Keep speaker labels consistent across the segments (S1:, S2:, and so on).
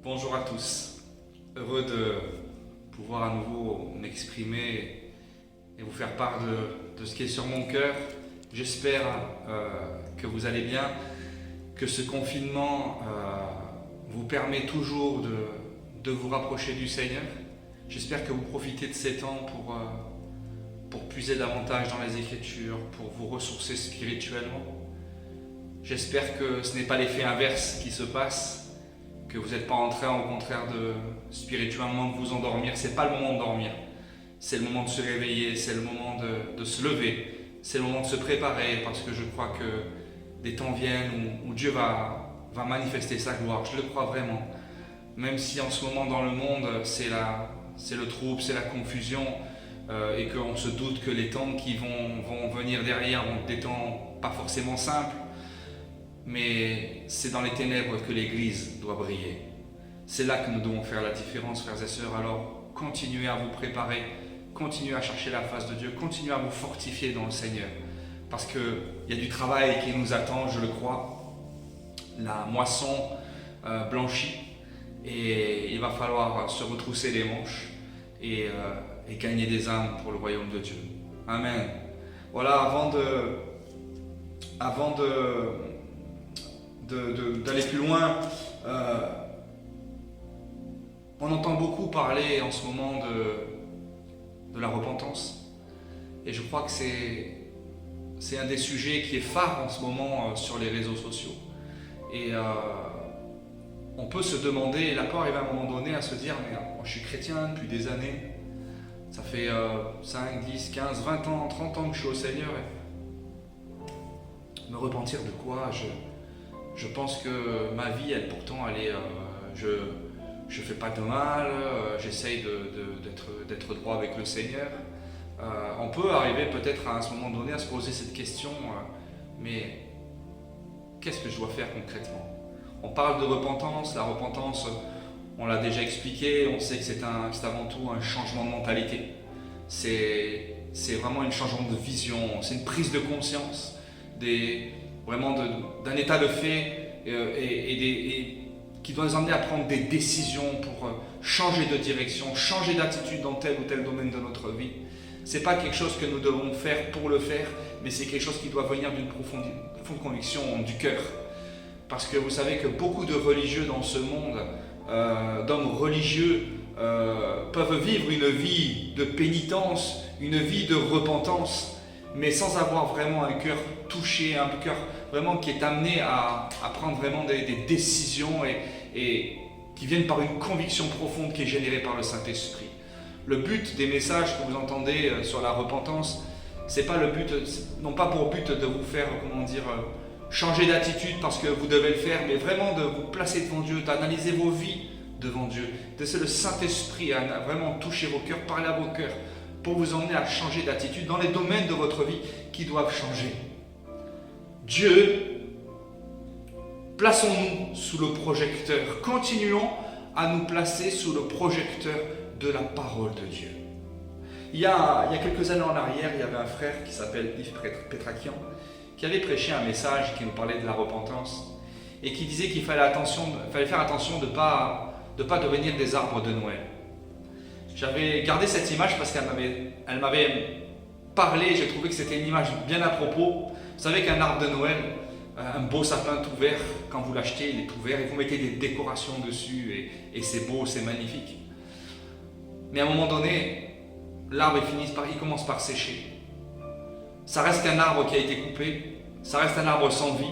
S1: Bonjour à tous, heureux de pouvoir à nouveau m'exprimer et vous faire part de ce qui est sur mon cœur. J'espère que vous allez bien, que ce confinement vous permet toujours de vous rapprocher du Seigneur. J'espère que vous profitez de ces temps pour puiser davantage dans les Écritures, pour vous ressourcer spirituellement. J'espère que ce n'est pas l'effet inverse qui se passe, que vous n'êtes pas en train au contraire de spirituellement de vous endormir. C'est pas le moment de dormir, c'est le moment de se réveiller, c'est le moment de se lever, c'est le moment de se préparer, parce que je crois que des temps viennent où Dieu va manifester sa gloire. Je le crois vraiment, même si en ce moment dans le monde c'est le trouble, c'est la confusion, et qu'on se doute que les temps qui vont venir derrière vont être des temps pas forcément simples. Mais c'est dans les ténèbres que l'Église doit briller. C'est là que nous devons faire la différence, frères et sœurs. Alors, continuez à vous préparer, continuez à chercher la face de Dieu, continuez à vous fortifier dans le Seigneur. Parce qu'il y a du travail qui nous attend, je le crois. La moisson blanchit et il va falloir se retrousser les manches et gagner des âmes pour le royaume de Dieu. Amen. Voilà, avant d'aller plus loin, on entend beaucoup parler en ce moment de la repentance, et je crois que c'est un des sujets qui est phare en ce moment sur les réseaux sociaux. Et on peut se demander, et là peut arriver à un moment donné à se dire, mais moi, je suis chrétien depuis des années, ça fait 5, 10, 15, 20 ans, 30 ans que je suis au Seigneur, et me repentir de quoi? Je pense que ma vie, pourtant, elle est, je fais pas de mal, j'essaye d'être droit avec le Seigneur. On peut arriver peut-être à ce moment donné à se poser cette question, mais qu'est-ce que je dois faire concrètement? On parle de repentance, la repentance, on l'a déjà expliqué, on sait que c'est avant tout un changement de mentalité. C'est vraiment un changement de vision, c'est une prise de conscience vraiment d'un état de fait et qui doit nous amener à prendre des décisions pour changer de direction, changer d'attitude dans tel ou tel domaine de notre vie. Ce n'est pas quelque chose que nous devons faire pour le faire, mais c'est quelque chose qui doit venir d'une profonde conviction du cœur. Parce que vous savez que beaucoup de religieux dans ce monde, d'hommes religieux, peuvent vivre une vie de pénitence, une vie de repentance, mais sans avoir vraiment un cœur touché, un cœur vraiment qui est amené à prendre vraiment des décisions et qui viennent par une conviction profonde qui est générée par le Saint-Esprit. Le but des messages que vous entendez sur la repentance, c'est pas le but, non pas pour but de vous faire, changer d'attitude parce que vous devez le faire, mais vraiment de vous placer devant Dieu, d'analyser vos vies devant Dieu, de laisser le Saint-Esprit à vraiment toucher vos cœurs, parler à vos cœurs, pour vous emmener à changer d'attitude dans les domaines de votre vie qui doivent changer. Dieu, plaçons-nous sous le projecteur, continuons à nous placer sous le projecteur de la parole de Dieu. Il y a quelques années en arrière, il y avait un frère qui s'appelle Yves Petrakian, qui avait prêché un message qui nous parlait de la repentance et qui disait qu'il fallait faire attention de ne pas devenir des arbres de Noël. J'avais gardé cette image parce qu'elle m'avait parlé, j'ai trouvé que c'était une image bien à propos. Vous savez qu'un arbre de Noël, un beau sapin tout vert, quand vous l'achetez, il est tout vert et vous mettez des décorations dessus et c'est beau, c'est magnifique. Mais à un moment donné, l'arbre il commence par sécher. Ça reste un arbre qui a été coupé, ça reste un arbre sans vie,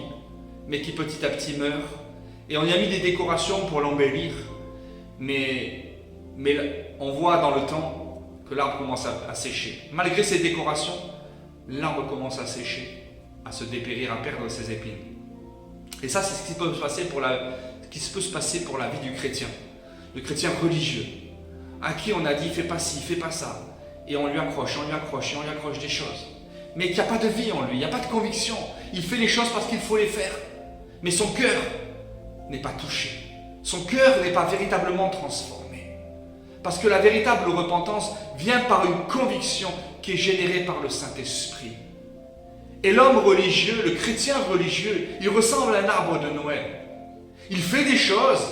S1: mais qui petit à petit meurt. Et on y a mis des décorations pour l'embellir, mais on voit dans le temps que l'arbre commence à sécher. Malgré ces décorations, l'arbre commence à sécher, à se dépérir, à perdre ses épines. Et ça, c'est ce qui peut se passer pour la vie du chrétien, le chrétien religieux, à qui on a dit fais pas ci, fais pas ça, et on lui accroche des choses. Mais il n'y a pas de vie en lui, il n'y a pas de conviction. Il fait les choses parce qu'il faut les faire, mais son cœur n'est pas touché. Son cœur n'est pas véritablement transformé. Parce que la véritable repentance vient par une conviction qui est générée par le Saint-Esprit. Et l'homme religieux, le chrétien religieux, il ressemble à un arbre de Noël. Il fait des choses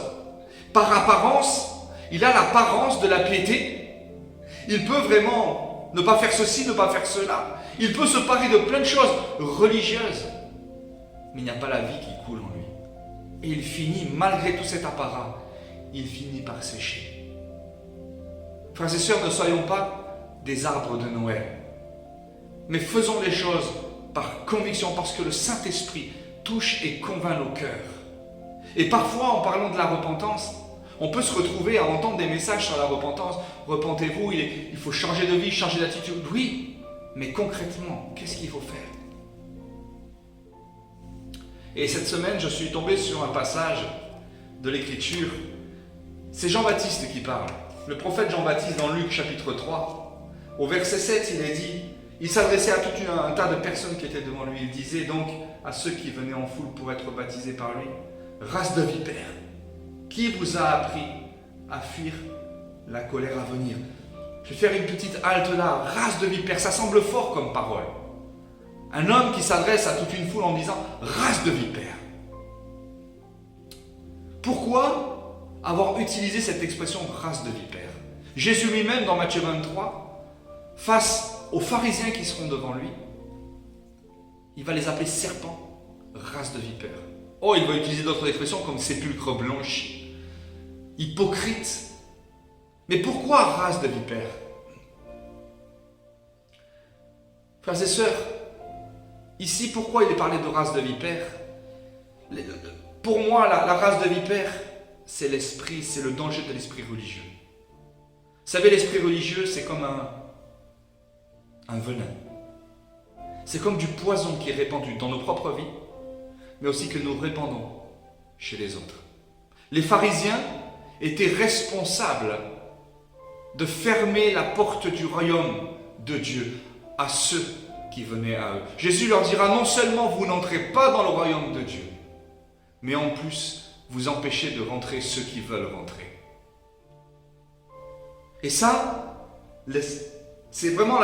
S1: par apparence, il a l'apparence de la piété. Il peut vraiment ne pas faire ceci, ne pas faire cela. Il peut se parer de plein de choses religieuses. Mais il n'y a pas la vie qui coule en lui. Et il finit, malgré tout cet apparat, il finit par sécher. Frères et sœurs, ne soyons pas des arbres de Noël. Mais faisons les choses par conviction, parce que le Saint-Esprit touche et convainc nos cœurs. Et parfois, en parlant de la repentance, on peut se retrouver à entendre des messages sur la repentance. Repentez-vous, il faut changer de vie, changer d'attitude. Oui, mais concrètement, qu'est-ce qu'il faut faire? Et cette semaine, je suis tombé sur un passage de l'Écriture. C'est Jean-Baptiste qui parle. Le prophète Jean-Baptiste dans Luc chapitre 3. Au verset 7, il est dit, il s'adressait à tout un tas de personnes qui étaient devant lui. Il disait donc à ceux qui venaient en foule pour être baptisés par lui, race de vipères, qui vous a appris à fuir la colère à venir? Je vais faire une petite halte là. Race de vipères, ça semble fort comme parole. Un homme qui s'adresse à toute une foule en disant race de vipères. Pourquoi avoir utilisé cette expression race de vipères? Jésus lui-même dans Matthieu 23, face aux pharisiens qui seront devant lui, il va les appeler serpents, race de vipères. Oh, il va utiliser d'autres expressions comme sépulcre blanchi, hypocrite. Mais pourquoi race de vipères? Frères et sœurs, ici, pourquoi il est parlé de race de vipères? Pour moi, la race de vipères, c'est l'esprit, c'est le danger de l'esprit religieux. Vous savez, l'esprit religieux, c'est comme un venin. C'est comme du poison qui est répandu dans nos propres vies, mais aussi que nous répandons chez les autres. Les pharisiens étaient responsables de fermer la porte du royaume de Dieu à ceux qui venaient à eux. Jésus leur dira, non seulement vous n'entrez pas dans le royaume de Dieu, mais en plus, vous empêchez de rentrer ceux qui veulent rentrer. Et ça, c'est vraiment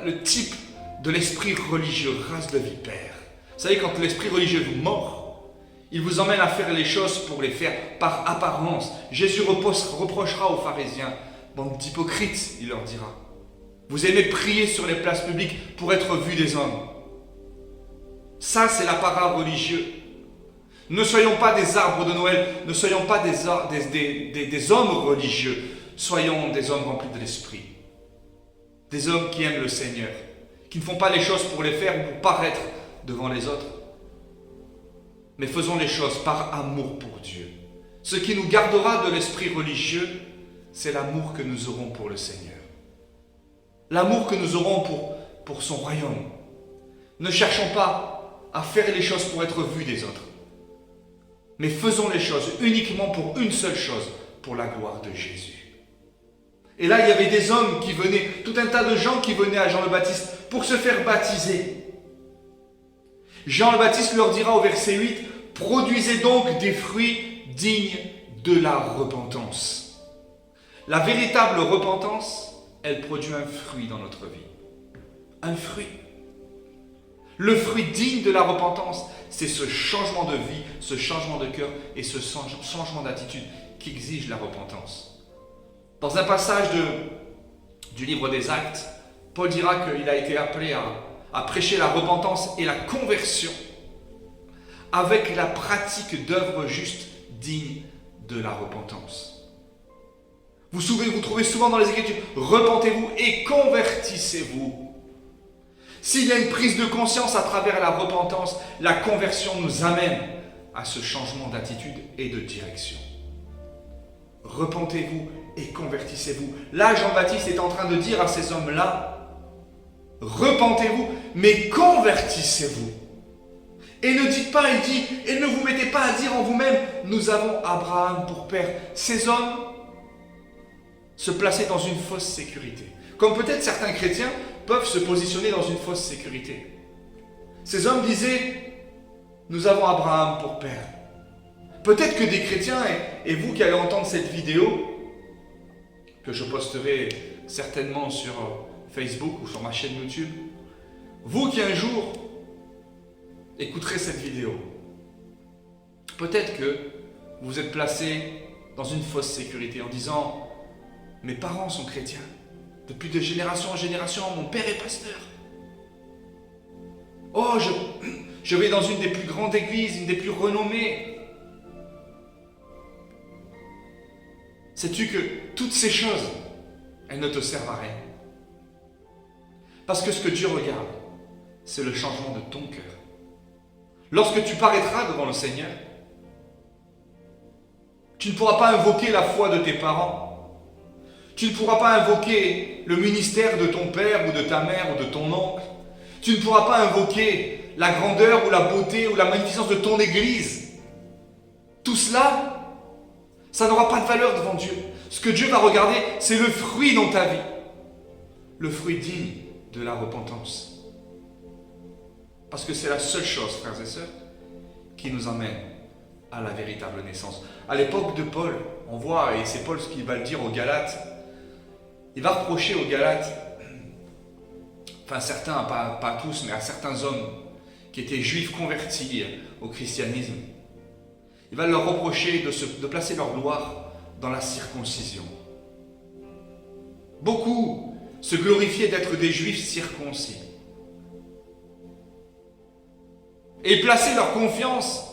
S1: le type de l'esprit religieux, race de vipères. Vous savez, quand l'esprit religieux vous mord, il vous emmène à faire les choses pour les faire par apparence. Jésus reprochera aux pharisiens, bande d'hypocrites, il leur dira. Vous aimez prier sur les places publiques pour être vus des hommes. Ça, c'est l'apparat religieux. Ne soyons pas des arbres de Noël, ne soyons pas des hommes religieux. Soyons des hommes remplis de l'esprit. Des hommes qui aiment le Seigneur, qui ne font pas les choses pour les faire ou pour paraître devant les autres, mais faisons les choses par amour pour Dieu. Ce qui nous gardera de l'esprit religieux, c'est l'amour que nous aurons pour le Seigneur. L'amour que nous aurons pour son royaume. Ne cherchons pas à faire les choses pour être vus des autres, mais faisons les choses uniquement pour une seule chose, pour la gloire de Jésus. Et là, il y avait des hommes qui venaient, tout un tas de gens qui venaient à Jean le Baptiste pour se faire baptiser. Jean le Baptiste leur dira au verset 8, « Produisez donc des fruits dignes de la repentance. » La véritable repentance, elle produit un fruit dans notre vie. Un fruit. Le fruit digne de la repentance, c'est ce changement de vie, ce changement de cœur et ce changement d'attitude qui exige la repentance. Dans un passage du livre des Actes, Paul dira qu'il a été appelé à prêcher la repentance et la conversion avec la pratique d'œuvres justes dignes de la repentance. Vous trouvez souvent dans les Écritures, repentez-vous et convertissez-vous. S'il y a une prise de conscience à travers la repentance, la conversion nous amène à ce changement d'attitude et de direction. Repentez-vous et convertissez-vous. Là, Jean-Baptiste est en train de dire à ces hommes-là, repentez-vous, mais convertissez-vous. Et ne dites pas, il dit, et ne vous mettez pas à dire en vous-même, nous avons Abraham pour père. Ces hommes se plaçaient dans une fausse sécurité. Comme peut-être certains chrétiens peuvent se positionner dans une fausse sécurité. Ces hommes disaient, nous avons Abraham pour père. Peut-être que des chrétiens, et vous qui allez entendre cette vidéo, que je posterai certainement sur Facebook ou sur ma chaîne YouTube, vous qui un jour écouterez cette vidéo, peut-être que vous êtes placé dans une fausse sécurité en disant « Mes parents sont chrétiens. Depuis de génération en génération, mon père est pasteur. Oh, je vais dans une des plus grandes églises, une des plus renommées. » Sais-tu que toutes ces choses, elles ne te servent à rien? Parce que ce que Dieu regarde, c'est le changement de ton cœur. Lorsque tu paraîtras devant le Seigneur, tu ne pourras pas invoquer la foi de tes parents. Tu ne pourras pas invoquer le ministère de ton père ou de ta mère ou de ton oncle. Tu ne pourras pas invoquer la grandeur ou la beauté ou la magnificence de ton église. Tout cela, ça n'aura pas de valeur devant Dieu. Ce que Dieu va regarder, c'est le fruit dans ta vie. Le fruit digne de la repentance. Parce que c'est la seule chose, frères et sœurs, qui nous emmène à la véritable naissance. À l'époque de Paul, on voit, et c'est Paul ce qu'il va le dire aux Galates, il va reprocher aux Galates, enfin certains, pas tous, mais à certains hommes qui étaient juifs convertis au christianisme, il va leur reprocher de placer leur gloire dans la circoncision. Beaucoup se glorifiaient d'être des juifs circoncis. Et placer leur confiance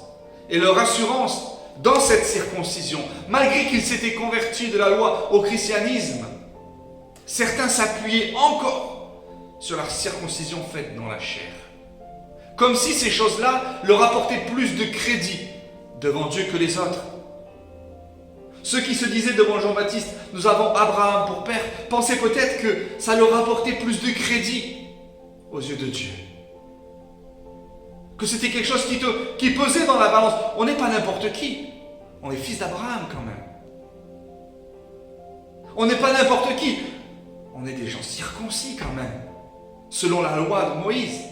S1: et leur assurance dans cette circoncision. Malgré qu'ils s'étaient convertis de la loi au christianisme, certains s'appuyaient encore sur la circoncision faite dans la chair. Comme si ces choses-là leur apportaient plus de crédit devant Dieu que les autres. Ceux qui se disaient devant Jean-Baptiste, nous avons Abraham pour père, pensaient peut-être que ça leur apportait plus de crédit aux yeux de Dieu. Que c'était quelque chose qui pesait dans la balance. On n'est pas n'importe qui. On est fils d'Abraham quand même. On n'est pas n'importe qui. On est des gens circoncis quand même, selon la loi de Moïse.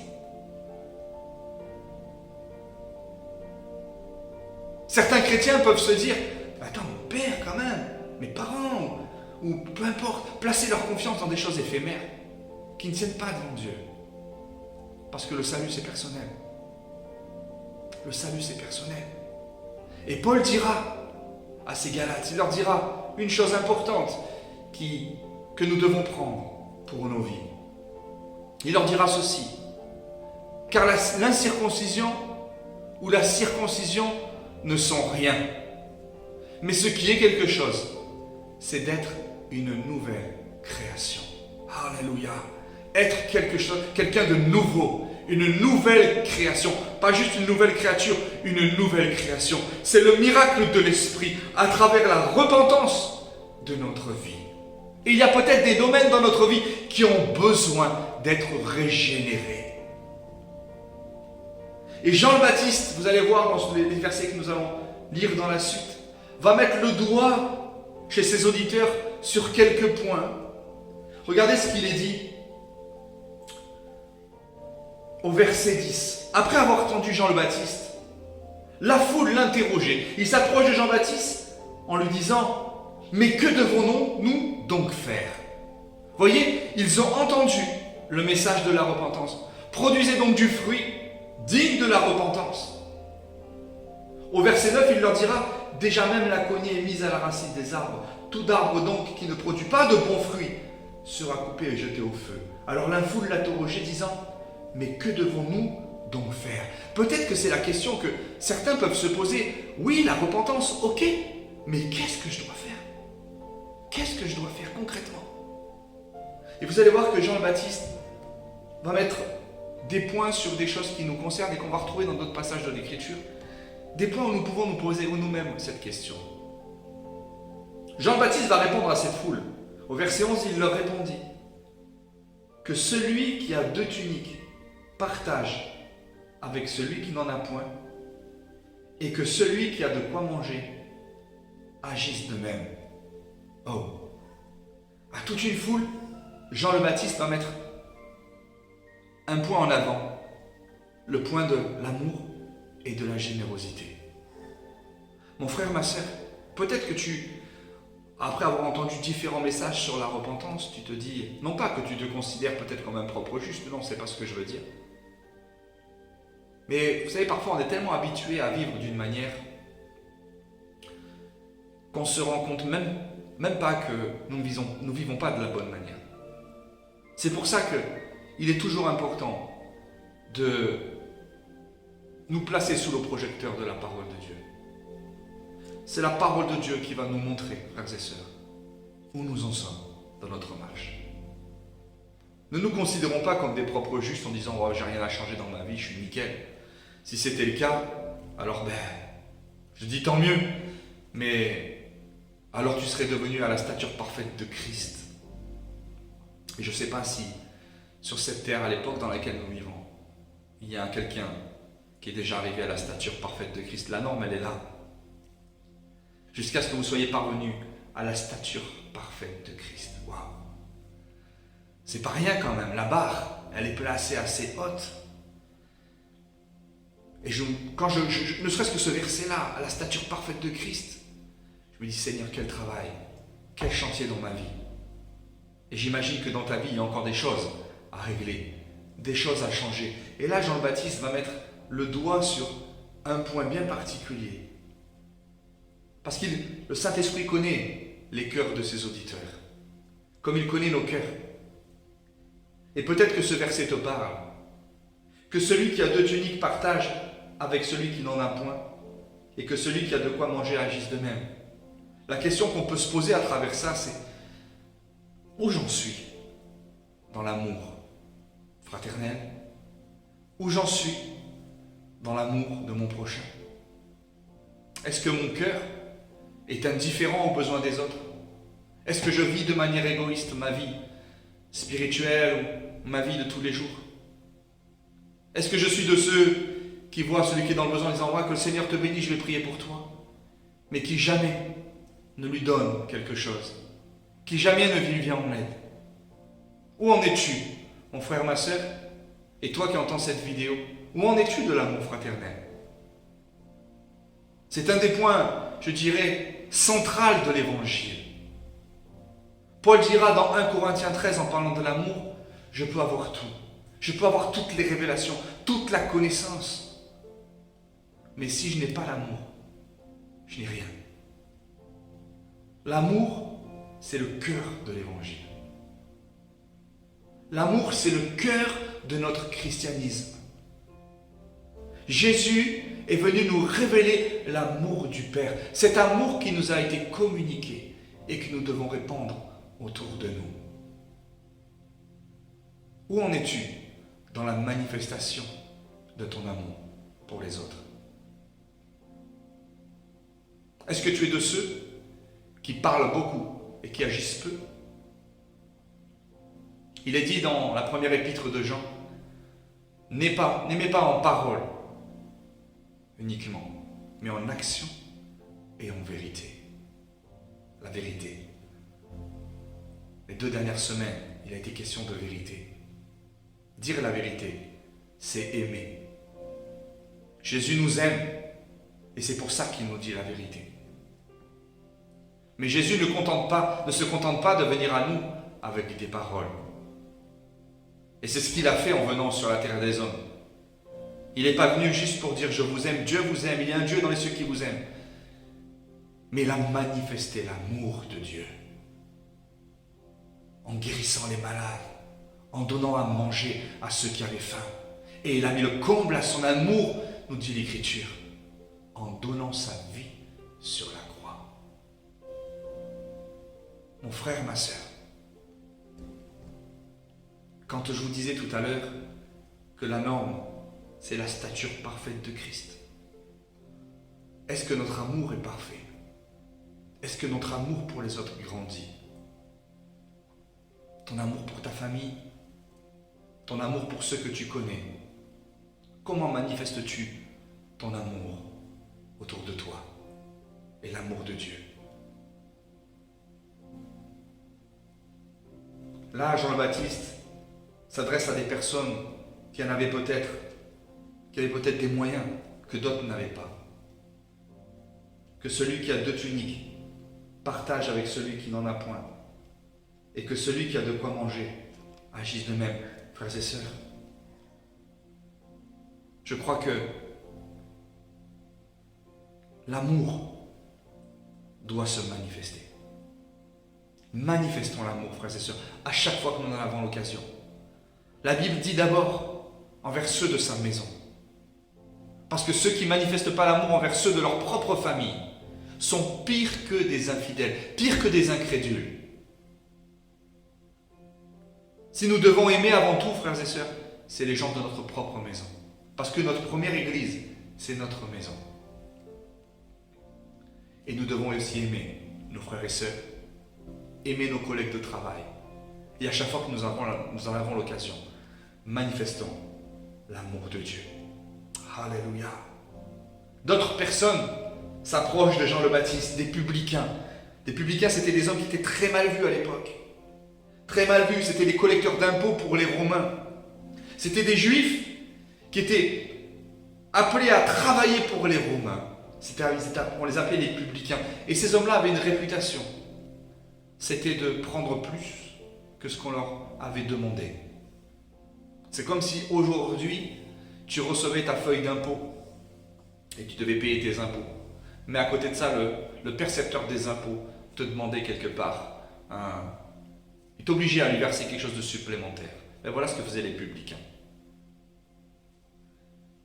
S1: Certains chrétiens peuvent se dire, attends, mon père quand même, mes parents, ou peu importe, placer leur confiance dans des choses éphémères qui ne tiennent pas devant Dieu. Parce que le salut, c'est personnel. Le salut, c'est personnel. Et Paul dira à ces Galates, il leur dira une chose importante que nous devons prendre pour nos vies. Il leur dira ceci, car l'incirconcision ou la circoncision ne sont rien. Mais ce qui est quelque chose, c'est d'être une nouvelle création. Alléluia. Être quelque chose, quelqu'un de nouveau. Une nouvelle création. Pas juste une nouvelle créature, une nouvelle création. C'est le miracle de l'Esprit à travers la repentance de notre vie. Et il y a peut-être des domaines dans notre vie qui ont besoin d'être régénérés. Et Jean le Baptiste, vous allez voir dans les versets que nous allons lire dans la suite, va mettre le doigt chez ses auditeurs sur quelques points. Regardez ce qu'il est dit au verset 10. Après avoir entendu Jean le Baptiste, la foule l'interrogeait. Il s'approche de Jean-Baptiste en lui disant « Mais que devons-nous donc faire ?» Voyez, ils ont entendu le message de la repentance. Produisez donc du fruit digne de la repentance. Au verset 9, il leur dira « Déjà même la cognée est mise à la racine des arbres. Tout arbre donc qui ne produit pas de bons fruits sera coupé et jeté au feu. » Alors la foule l'interrogeait disant « Mais que devons-nous donc faire ?» Peut-être que c'est la question que certains peuvent se poser. Oui, la repentance, ok, mais qu'est-ce que je dois faire? Qu'est-ce que je dois faire concrètement? Et vous allez voir que Jean le Baptiste va mettre des points sur des choses qui nous concernent et qu'on va retrouver dans d'autres passages de l'Écriture. Des points où nous pouvons nous poser nous-mêmes cette question. Jean le Baptiste va répondre à cette foule. Au verset 11, il leur répondit que celui qui a 2 tuniques partage avec celui qui n'en a point, et que celui qui a de quoi manger agisse de même. Oh! À toute une foule, Jean le Baptiste va mettre un point en avant, le point de l'amour et de la générosité. Mon frère, ma sœur, peut-être que après avoir entendu différents messages sur la repentance, tu te dis, non pas que tu te considères peut-être comme un propre juste, non, c'est pas ce que je veux dire. Mais vous savez, parfois on est tellement habitué à vivre d'une manière qu'on ne se rend compte même pas que nous ne vivons pas de la bonne manière. C'est pour ça qu'il est toujours important de nous placer sous le projecteur de la parole de Dieu. C'est la parole de Dieu qui va nous montrer, frères et sœurs, où nous en sommes dans notre marche. Ne nous considérons pas comme des propres justes en disant oh, « j'ai rien à changer dans ma vie, je suis nickel ». Si c'était le cas, alors je dis tant mieux, mais alors tu serais devenu à la stature parfaite de Christ. Et je ne sais pas si sur cette terre, à l'époque dans laquelle nous vivons, il y a quelqu'un qui est déjà arrivé à la stature parfaite de Christ. La norme, elle est là. Jusqu'à ce que vous soyez parvenus à la stature parfaite de Christ. Waouh! C'est pas rien quand même. La barre, elle est placée assez haute. Et ne serait-ce que ce verset-là, à la stature parfaite de Christ, je me dis, Seigneur, quel travail, quel chantier dans ma vie. Et j'imagine que dans ta vie, il y a encore des choses à régler, des choses à changer. Et là, Jean le Baptiste va mettre le doigt sur un point bien particulier. Parce que le Saint-Esprit connaît les cœurs de ses auditeurs, comme il connaît nos cœurs. Et peut-être que ce verset te parle, que celui qui a 2 tuniques partage avec celui qui n'en a point, et que celui qui a de quoi manger agisse de même. La question qu'on peut se poser à travers ça, c'est où j'en suis dans l'amour fraternel? Où j'en suis dans l'amour de mon prochain? Est-ce que mon cœur est indifférent aux besoins des autres? Est-ce que je vis de manière égoïste ma vie spirituelle ou ma vie de tous les jours? Est-ce que je suis de ceux qui voient celui qui est dans le besoin en disant « Ouais, que le Seigneur te bénisse, je vais prier pour toi », mais qui jamais ne lui donne quelque chose, qui jamais ne lui vient en aide? Où en es-tu, mon frère, ma sœur, et toi qui entends cette vidéo, où en es-tu de l'amour fraternel? C'est un des points, je dirais, central de l'Évangile. Paul dira dans 1 Corinthiens 13, en parlant de l'amour, je peux avoir tout. Je peux avoir toutes les révélations, toute la connaissance. Mais si je n'ai pas l'amour, je n'ai rien. L'amour, c'est le cœur de l'Évangile. L'amour, c'est le cœur de notre christianisme. Jésus est venu nous révéler l'amour du Père. Cet amour qui nous a été communiqué et que nous devons répandre autour de nous. Où en es-tu dans la manifestation de ton amour pour les autres? Est-ce que tu es de ceux qui parlent beaucoup et qui agissent peu? Il est dit dans la première épître de Jean, n'aimez pas en parole uniquement, mais en action et en vérité. La vérité. Les 2 dernières semaines, il a été question de vérité. Dire la vérité, c'est aimer. Jésus nous aime et c'est pour ça qu'il nous dit la vérité. Mais Jésus ne se contente pas de venir à nous avec des paroles. Et c'est ce qu'il a fait en venant sur la terre des hommes. Il n'est pas venu juste pour dire « je vous aime », Dieu vous aime, il y a un Dieu dans les cieux qui vous aime. Mais il a manifesté l'amour de Dieu en guérissant les malades, en donnant à manger à ceux qui avaient faim. Et il a mis le comble à son amour, nous dit l'Écriture, en donnant sa vie sur la croix. Mon frère, ma sœur, quand je vous disais tout à l'heure que la norme, c'est la stature parfaite de Christ, est-ce que notre amour est parfait? Est-ce que notre amour pour les autres grandit? Ton amour pour ta famille, ton amour pour ceux que tu connais, comment manifestes-tu ton amour autour de toi et l'amour de Dieu? Là, Jean le Baptiste s'adresse à des personnes qui avaient peut-être des moyens que d'autres n'avaient pas. Que celui qui a 2 tuniques partage avec celui qui n'en a point, et que celui qui a de quoi manger agisse de même, frères et sœurs. Je crois que l'amour doit se manifester. Manifestons l'amour, frères et sœurs, à chaque fois que nous en avons l'occasion. La Bible dit d'abord envers ceux de sa maison. Parce que ceux qui ne manifestent pas l'amour envers ceux de leur propre famille sont pires que des infidèles, pires que des incrédules. Si nous devons aimer avant tout, frères et sœurs, c'est les gens de notre propre maison. Parce que notre première église, c'est notre maison. Et nous devons aussi aimer nos frères et sœurs, aimer nos collègues de travail. Et à chaque fois que nous en avons l'occasion, manifestons l'amour de Dieu. Alléluia. D'autres personnes s'approchent de Jean le Baptiste, des publicains. Les publicains, c'était des hommes qui étaient très mal vus à l'époque. Très mal vus, c'était des collecteurs d'impôts pour les Romains. C'était des Juifs qui étaient appelés à travailler pour les Romains. On les appelait les publicains. Et ces hommes-là avaient une réputation. C'était de prendre plus que ce qu'on leur avait demandé. C'est comme si aujourd'hui, tu recevais ta feuille d'impôt et tu devais payer tes impôts. Mais à côté de ça, le percepteur des impôts te demandait quelque part, il t'obligeait à lui verser quelque chose de supplémentaire. Et voilà ce que faisaient les publicains.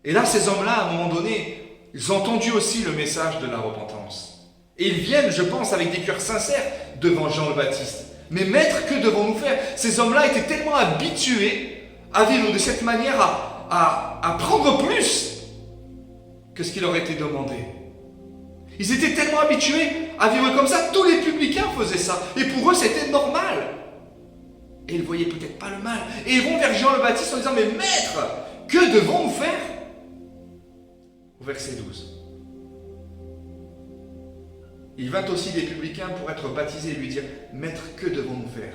S1: Et là, ces hommes-là, à un moment donné, ils ont entendu aussi le message de la repentance. Et ils viennent, je pense, avec des cœurs sincères devant Jean le Baptiste. Mais maître, que devons-nous faire? Ces hommes-là étaient tellement habitués à vivre de cette manière, à prendre plus que ce qui leur était demandé. Ils étaient tellement habitués à vivre comme ça, tous les publicains faisaient ça. Et pour eux, c'était normal. Et ils ne voyaient peut-être pas le mal. Et ils vont vers Jean le Baptiste en disant, mais maître, que devons-nous faire? Au verset 12. Il vint aussi des publicains pour être baptisés et lui dire, maître, que devons-nous faire?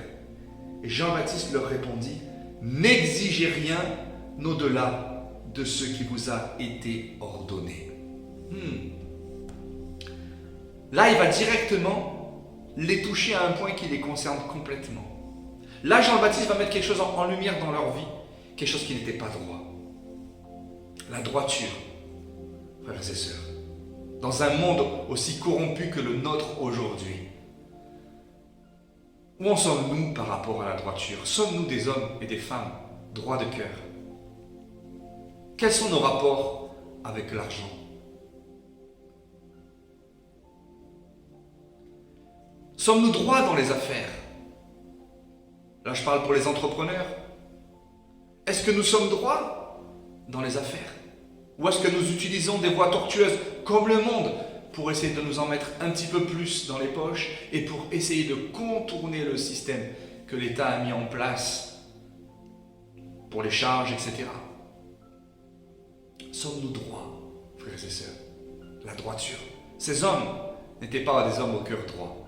S1: Et Jean-Baptiste leur répondit, n'exigez rien au-delà de ce qui vous a été ordonné. Là, il va directement les toucher à un point qui les concerne complètement. Là, Jean-Baptiste va mettre quelque chose en lumière dans leur vie, quelque chose qui n'était pas droit. La droiture, frères et sœurs. Dans un monde aussi corrompu que le nôtre aujourd'hui, où en sommes-nous par rapport à la droiture? Sommes-nous des hommes et des femmes droits de cœur? Quels sont nos rapports avec l'argent? Sommes-nous droits dans les affaires? Là, je parle pour les entrepreneurs. Est-ce que nous sommes droits dans les affaires? Ou est-ce que nous utilisons des voies tortueuses comme le monde pour essayer de nous en mettre un petit peu plus dans les poches et pour essayer de contourner le système que l'État a mis en place pour les charges, etc. Sommes-nous droits, frères et sœurs? La droiture. Ces hommes n'étaient pas des hommes au cœur droit.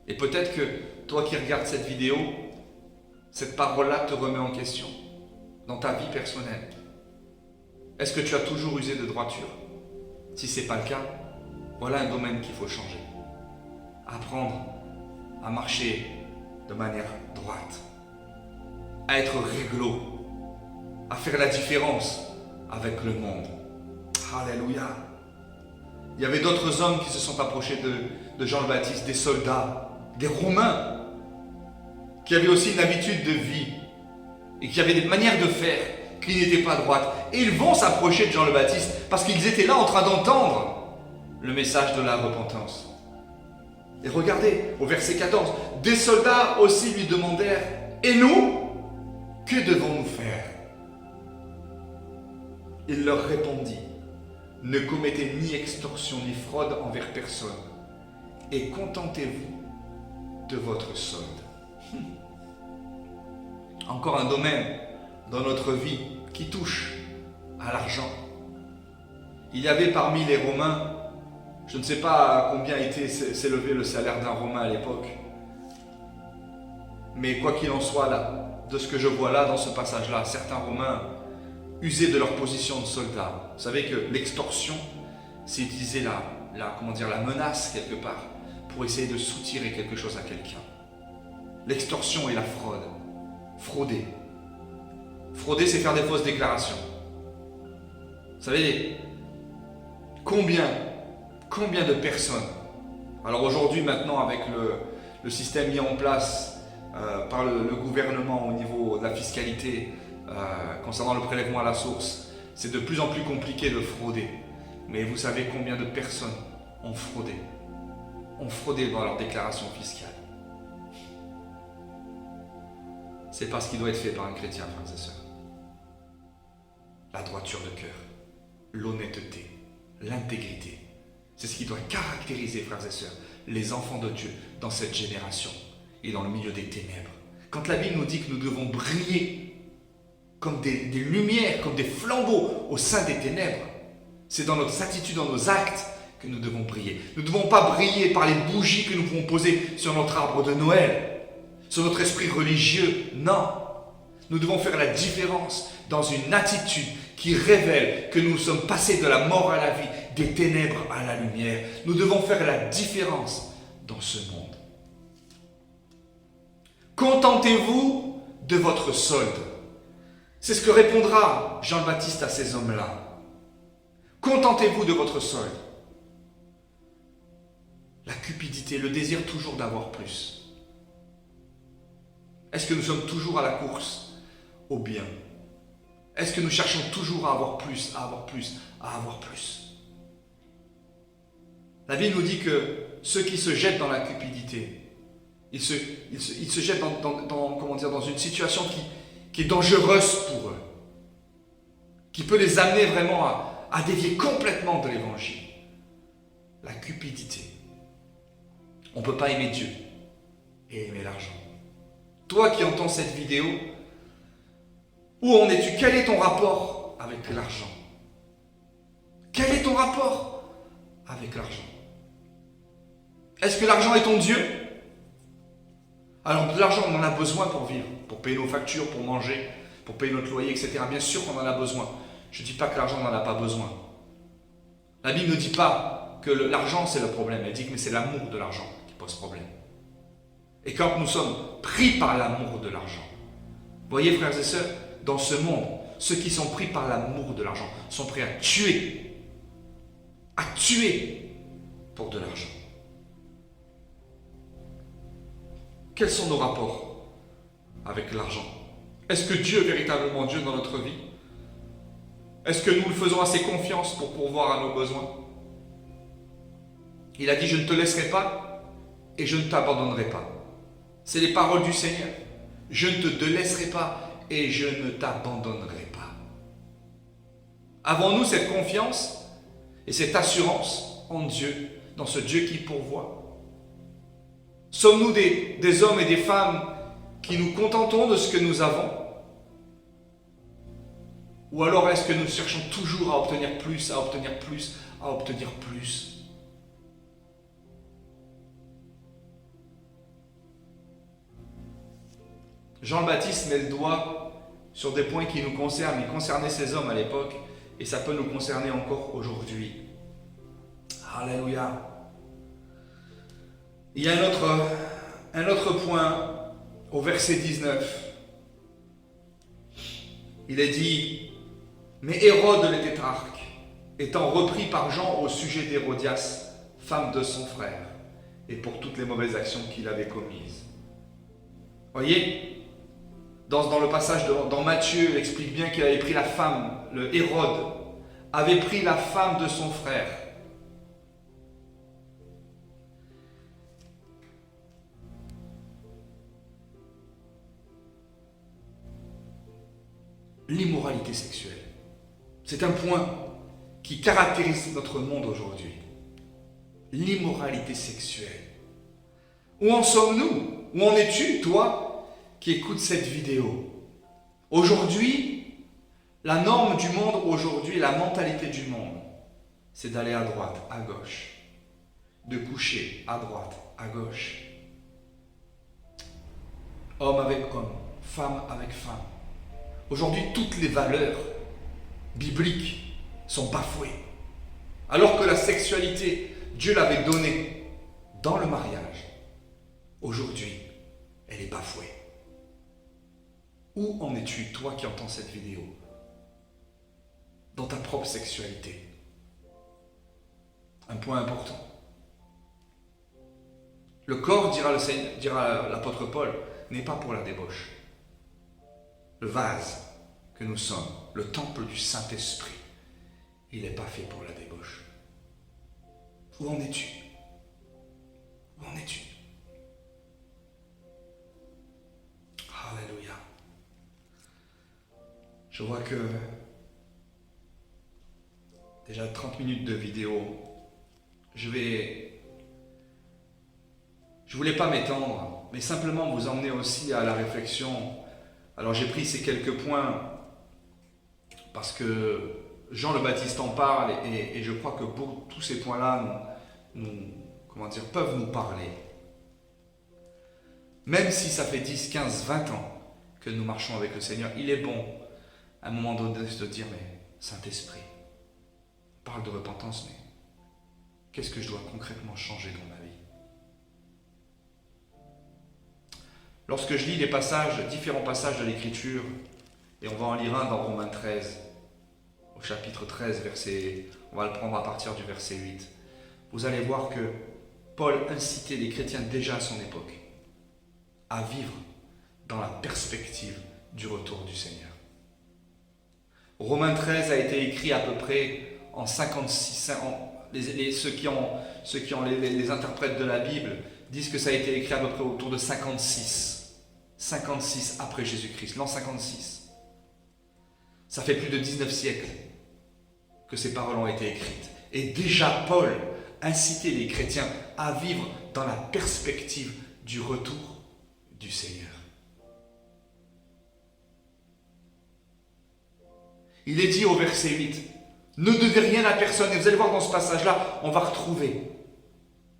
S1: Et peut-être que toi qui regardes cette vidéo, cette parole-là te remet en question dans ta vie personnelle. Est-ce que tu as toujours usé de droiture? Si ce n'est pas le cas, voilà un domaine qu'il faut changer. Apprendre à marcher de manière droite, à être réglo, à faire la différence avec le monde. Alléluia. Il y avait d'autres hommes qui se sont approchés de Jean le Baptiste, des soldats, des Romains, qui avaient aussi une habitude de vie et qui avaient des manières de faire qui n'étaient pas droites. Et ils vont s'approcher de Jean le Baptiste parce qu'ils étaient là en train d'entendre le message de la repentance. Et regardez, au verset 14, des soldats aussi lui demandèrent, et nous, que devons-nous faire? Il leur répondit, ne commettez ni extorsion ni fraude envers personne, et contentez-vous de votre solde. Encore un domaine dans notre vie qui touche à l'argent. Il y avait parmi les Romains, je ne sais pas à combien s'élevait le salaire d'un Romain à l'époque, mais quoi qu'il en soit là, de ce que je vois là dans ce passage-là, certains Romains usaient de leur position de soldats. Vous savez que l'extorsion, c'est utiliser la menace quelque part pour essayer de soutirer quelque chose à quelqu'un. L'extorsion et la fraude. Frauder. Frauder, c'est faire des fausses déclarations. Vous savez, combien de personnes, Alors aujourd'hui, maintenant, avec le système mis en place par le gouvernement au niveau de la fiscalité concernant le prélèvement à la source, c'est de plus en plus compliqué de frauder. Mais vous savez combien de personnes ont fraudé dans leur déclaration fiscale? C'est pas ce qui doit être fait par un chrétien, frères et sœurs. La droiture de cœur, l'honnêteté, l'intégrité, c'est ce qui doit caractériser, frères et sœurs, les enfants de Dieu dans cette génération et dans le milieu des ténèbres. Quand la Bible nous dit que nous devons briller comme des lumières, comme des flambeaux au sein des ténèbres, c'est dans notre attitude, dans nos actes que nous devons briller. Nous ne devons pas briller par les bougies que nous pouvons poser sur notre arbre de Noël, sur notre esprit religieux. Non, nous devons faire la différence dans une attitude qui révèle que nous sommes passés de la mort à la vie, des ténèbres à la lumière. Nous devons faire la différence dans ce monde. Contentez-vous de votre solde. C'est ce que répondra Jean-Baptiste à ces hommes-là. Contentez-vous de votre solde. La cupidité, le désir toujours d'avoir plus. Est-ce que nous sommes toujours à la course au bien? Est-ce que nous cherchons toujours à avoir plus, à avoir plus, à avoir plus? La Bible nous dit que ceux qui se jettent dans la cupidité, ils se jettent dans une situation qui est dangereuse pour eux, qui peut les amener vraiment à dévier complètement de l'évangile. La cupidité. On ne peut pas aimer Dieu et aimer l'argent. Toi qui entends cette vidéo, où en es-tu? Quel est ton rapport avec l'argent? Quel est ton rapport avec l'argent? Est-ce que l'argent est ton Dieu? Alors l'argent, on en a besoin pour vivre, pour payer nos factures, pour manger, pour payer notre loyer, etc. Bien sûr qu'on en a besoin. Je ne dis pas que l'argent n'en a pas besoin. La Bible ne dit pas que l'argent c'est le problème. Elle dit que c'est l'amour de l'argent qui pose problème. Et quand nous sommes pris par l'amour de l'argent, voyez frères et sœurs, dans ce monde, ceux qui sont pris par l'amour de l'argent sont prêts à tuer pour de l'argent. Quels sont nos rapports avec l'argent? Est-ce que Dieu est véritablement Dieu dans notre vie? Est-ce que nous le faisons assez confiance pour pourvoir à nos besoins? Il a dit, je ne te laisserai pas et je ne t'abandonnerai pas. C'est les paroles du Seigneur. Je ne te laisserai pas et je ne t'abandonnerai pas. Avons-nous cette confiance et cette assurance en Dieu, dans ce Dieu qui pourvoit? Sommes-nous des hommes et des femmes qui nous contentons de ce que nous avons? Ou alors est-ce que nous cherchons toujours à obtenir plus, à obtenir plus, à obtenir plus? Jean-Baptiste met le doigt sur des points qui nous concernent. Il concernait ces hommes à l'époque et ça peut nous concerner encore aujourd'hui. Alléluia. Il y a un autre point au verset 19. Il est dit, mais Hérode le tétrarque, étant repris par Jean au sujet d'Hérodias, femme de son frère, et pour toutes les mauvaises actions qu'il avait commises. Voyez, dans le passage dans Matthieu, il explique bien qu'il avait pris la femme, le Hérode, avait pris la femme de son frère. L'immoralité sexuelle. C'est un point qui caractérise notre monde aujourd'hui. L'immoralité sexuelle. Où en sommes-nous? Où en es-tu, toi, qui écoutes cette vidéo? Aujourd'hui, la norme du monde, aujourd'hui, la mentalité du monde, c'est d'aller à droite, à gauche, de coucher à droite, à gauche. Homme avec homme, femme avec femme. Aujourd'hui, toutes les valeurs bibliques sont bafouées. Alors que la sexualité, Dieu l'avait donnée dans le mariage. Aujourd'hui, elle est bafouée. Où en es-tu, toi qui entends cette vidéo? Dans ta propre sexualité. Un point important. Le corps, dira l'apôtre Paul, n'est pas pour la débauche. Le vase que nous sommes, le temple du Saint-Esprit, il n'est pas fait pour la débauche. Où en es-tu? Où en es-tu? Alléluia. Je vois que déjà 30 minutes de vidéo. Je voulais pas m'étendre, mais simplement vous emmener aussi à la réflexion. Alors j'ai pris ces quelques points parce que Jean le Baptiste en parle et je crois que pour tous ces points-là peuvent nous parler. Même si ça fait 10, 15, 20 ans que nous marchons avec le Seigneur, il est bon à un moment donné de se dire, mais Saint-Esprit, on parle de repentance, mais qu'est-ce que je dois concrètement changer dans ma vie? Lorsque je lis les différents passages de l'Écriture, et on va en lire un dans Romains 13, au chapitre 13, on va le prendre à partir du verset 8, vous allez voir que Paul incitait les chrétiens déjà à son époque à vivre dans la perspective du retour du Seigneur. Romains 13 a été écrit à peu près en 56 ans. Ceux qui ont les interprètes de la Bible disent que ça a été écrit à peu près autour de 56 après Jésus-Christ, l'an 56. Ça fait plus de 19 siècles que ces paroles ont été écrites. Et déjà Paul incitait les chrétiens à vivre dans la perspective du retour du Seigneur. Il est dit au verset 8, ne devez rien à personne. Et vous allez voir dans ce passage-là, on va retrouver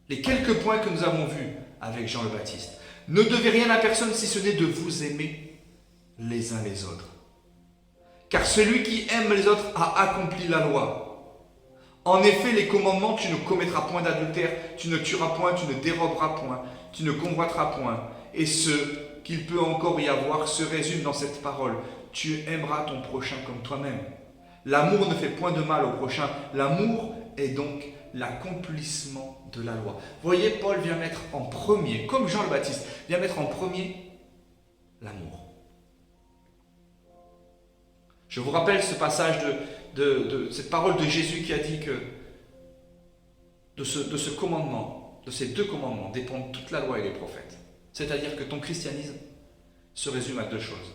S1: les quelques points que nous avons vus avec Jean le Baptiste. Ne devez rien à personne si ce n'est de vous aimer les uns les autres. Car celui qui aime les autres a accompli la loi. En effet, les commandements, tu ne commettras point d'adultère, tu ne tueras point, tu ne déroberas point, tu ne convoiteras point. Et ce qu'il peut encore y avoir se résume dans cette parole. Tu aimeras ton prochain comme toi-même. L'amour ne fait point de mal au prochain. L'amour est donc l'accomplissement de la loi. Vous voyez, Paul vient mettre en premier, comme Jean le Baptiste, vient mettre en premier l'amour. Je vous rappelle ce passage de cette parole de Jésus qui a dit que de ce commandement, de ces deux commandements, dépendent toute la loi et les prophètes. C'est-à-dire que ton christianisme se résume à deux choses.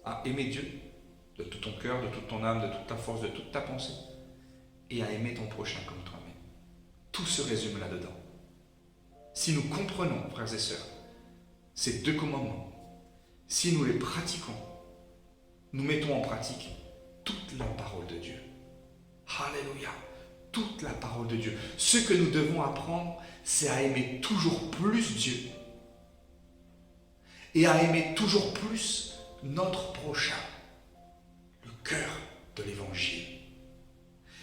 S1: À aimer Dieu de tout ton cœur, de toute ton âme, de toute ta force, de toute ta pensée, et à aimer ton prochain comme toi-même. Tout se résume là-dedans. Si nous comprenons, frères et sœurs, ces deux commandements, si nous les pratiquons, nous mettons en pratique toute la parole de Dieu. Alléluia! Toute la parole de Dieu. Ce que nous devons apprendre, c'est à aimer toujours plus Dieu et à aimer toujours plus notre prochain, le cœur de l'évangile.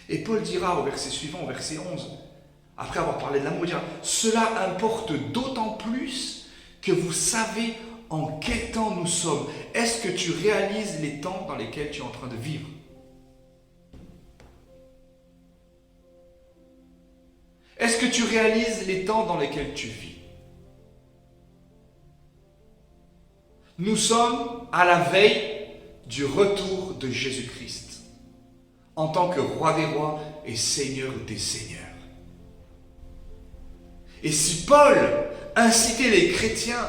S1: Et Paul dira au verset suivant, au verset 11, après avoir parlé de l'amour, il dira « Cela importe d'autant plus que vous savez en quel temps nous sommes. Est-ce que tu réalises les temps dans lesquels tu es en train de vivre ?» Est-ce que tu réalises les temps dans lesquels tu vis? Nous sommes à la veille du retour de Jésus-Christ en tant que roi des rois et seigneur des seigneurs. Et si Paul incitait les chrétiens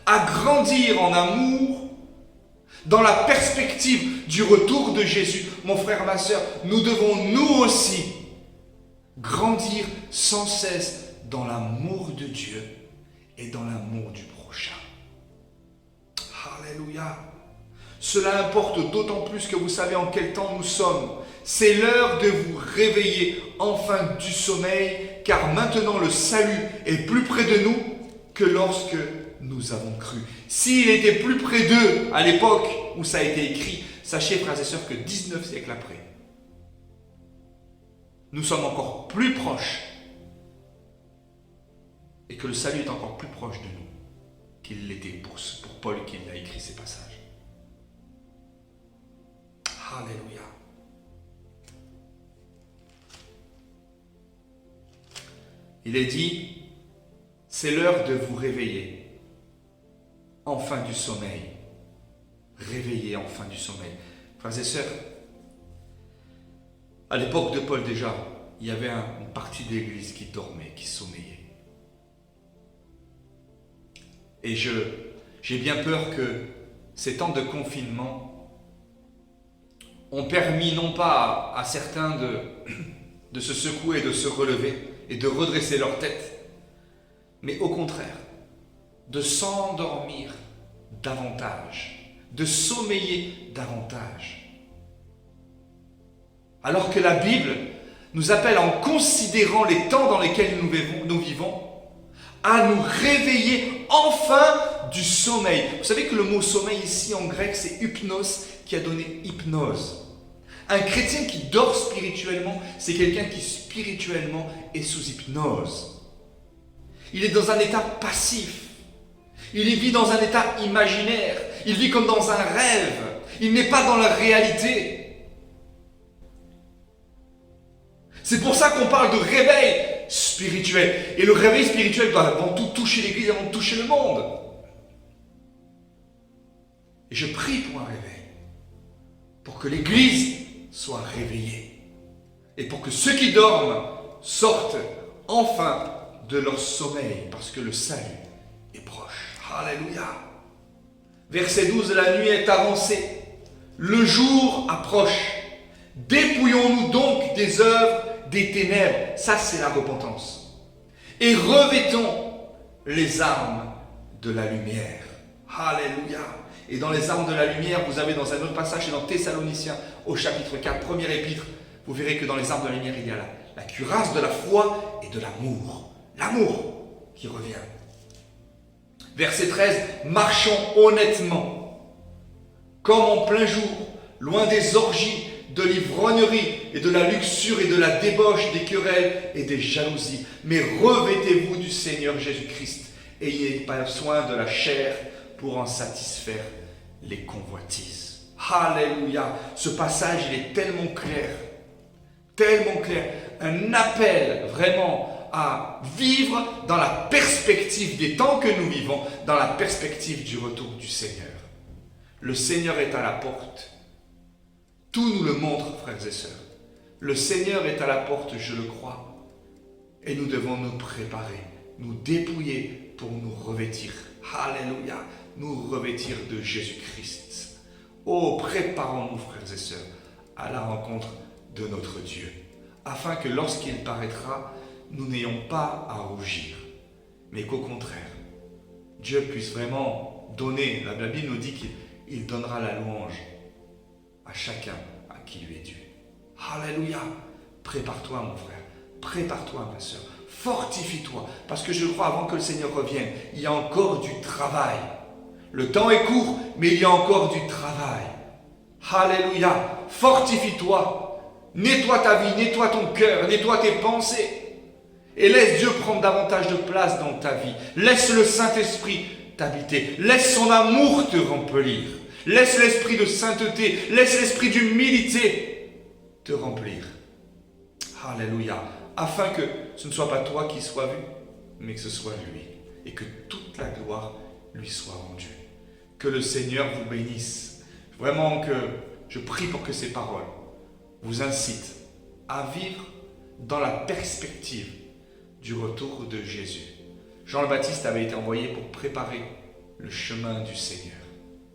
S1: à grandir en amour dans la perspective du retour de Jésus, mon frère, ma soeur, nous devons nous aussi grandir sans cesse dans l'amour de Dieu et dans l'amour du prochain. Alléluia. Cela importe d'autant plus que vous savez en quel temps nous sommes. C'est l'heure de vous réveiller enfin du sommeil, car maintenant le salut est plus près de nous que lorsque nous avons cru. S'il était plus près d'eux à l'époque où ça a été écrit, sachez, frères et sœurs, que 19 siècles après, nous sommes encore plus proches et que le salut est encore plus proche de nous qu'il l'était pour Paul qui a écrit ces passages. Alléluia. Il est dit C'est l'heure de vous réveiller, enfin du sommeil. Réveillez enfin du sommeil. Frères et sœurs, à l'époque de Paul déjà, il y avait une partie de l'Église qui dormait, qui sommeillait. Et j'ai bien peur que ces temps de confinement ont permis non pas à certains de se secouer, de se relever et de redresser leur tête, mais au contraire, de s'endormir davantage, de sommeiller davantage. Alors que la Bible nous appelle, en considérant les temps dans lesquels nous vivons, à nous réveiller enfin du sommeil. Vous savez que le mot sommeil ici en grec, c'est hypnos, qui a donné hypnose. Un chrétien qui dort spirituellement, c'est quelqu'un qui spirituellement est sous hypnose. Il est dans un état passif. Il vit dans un état imaginaire. Il vit comme dans un rêve. Il n'est pas dans la réalité. C'est pour ça qu'on parle de réveil spirituel. Et le réveil spirituel doit avant tout toucher l'Église, avant de toucher le monde. Et je prie pour un réveil. Pour que l'Église soit réveillée. Et pour que ceux qui dorment sortent enfin de leur sommeil. Parce que le salut est proche. Alléluia. Verset 12, la nuit est avancée. Le jour approche. Dépouillons-nous donc des œuvres des ténèbres. Ça, c'est la repentance. Et revêtons les armes de la lumière. Alléluia. Et dans les armes de la lumière, vous avez dans un autre passage, c'est dans Thessaloniciens, au chapitre 4, première épître, vous verrez que dans les armes de la lumière, il y a la cuirasse de la foi et de l'amour. L'amour qui revient. Verset 13, marchons honnêtement, comme en plein jour, loin des orgies, de l'ivrognerie et de la luxure et de la débauche, des querelles et des jalousies. Mais revêtez-vous du Seigneur Jésus-Christ. Ayez pas soin de la chair pour en satisfaire les convoitises. Alléluia. Ce passage, il est tellement clair. Tellement clair. Un appel vraiment à vivre dans la perspective des temps que nous vivons, dans la perspective du retour du Seigneur. Le Seigneur est à la porte. Tout nous le montre, frères et sœurs. Le Seigneur est à la porte, je le crois. Et nous devons nous préparer, nous dépouiller pour nous revêtir. Alléluia. Nous revêtir de Jésus-Christ. Oh, préparons-nous, frères et sœurs, à la rencontre de notre Dieu, afin que lorsqu'il paraîtra, nous n'ayons pas à rougir, mais qu'au contraire, Dieu puisse vraiment donner. La Bible nous dit qu'il donnera la louange à chacun à qui lui est dû. Alléluia. Prépare-toi, mon frère. Prépare-toi, ma soeur. Fortifie-toi. Parce que je crois, avant que le Seigneur revienne, il y a encore du travail. Le temps est court, mais il y a encore du travail. Alléluia. Fortifie-toi. Nettoie ta vie, nettoie ton cœur, nettoie tes pensées. Et laisse Dieu prendre davantage de place dans ta vie. Laisse le Saint-Esprit t'habiter. Laisse son amour te remplir. Laisse l'esprit de sainteté, laisse l'esprit d'humilité te remplir. Alléluia. Afin que ce ne soit pas toi qui sois vu, mais que ce soit lui. Et que toute la gloire lui soit rendue. Que le Seigneur vous bénisse. Vraiment que je prie pour que ces paroles vous incitent à vivre dans la perspective du retour de Jésus. Jean le Baptiste avait été envoyé pour préparer le chemin du Seigneur.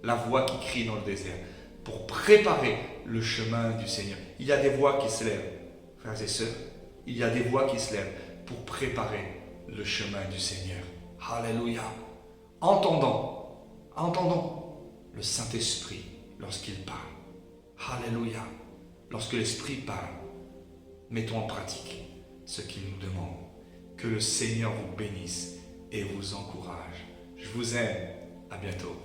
S1: La voix qui crie dans le désert, pour préparer le chemin du Seigneur. Il y a des voix qui se lèvent, frères et sœurs, il y a des voix qui se lèvent pour préparer le chemin du Seigneur. Alléluia. Entendons le Saint-Esprit lorsqu'il parle. Alléluia. Lorsque l'Esprit parle, mettons en pratique ce qu'il nous demande. Que le Seigneur vous bénisse et vous encourage. Je vous aime. À bientôt.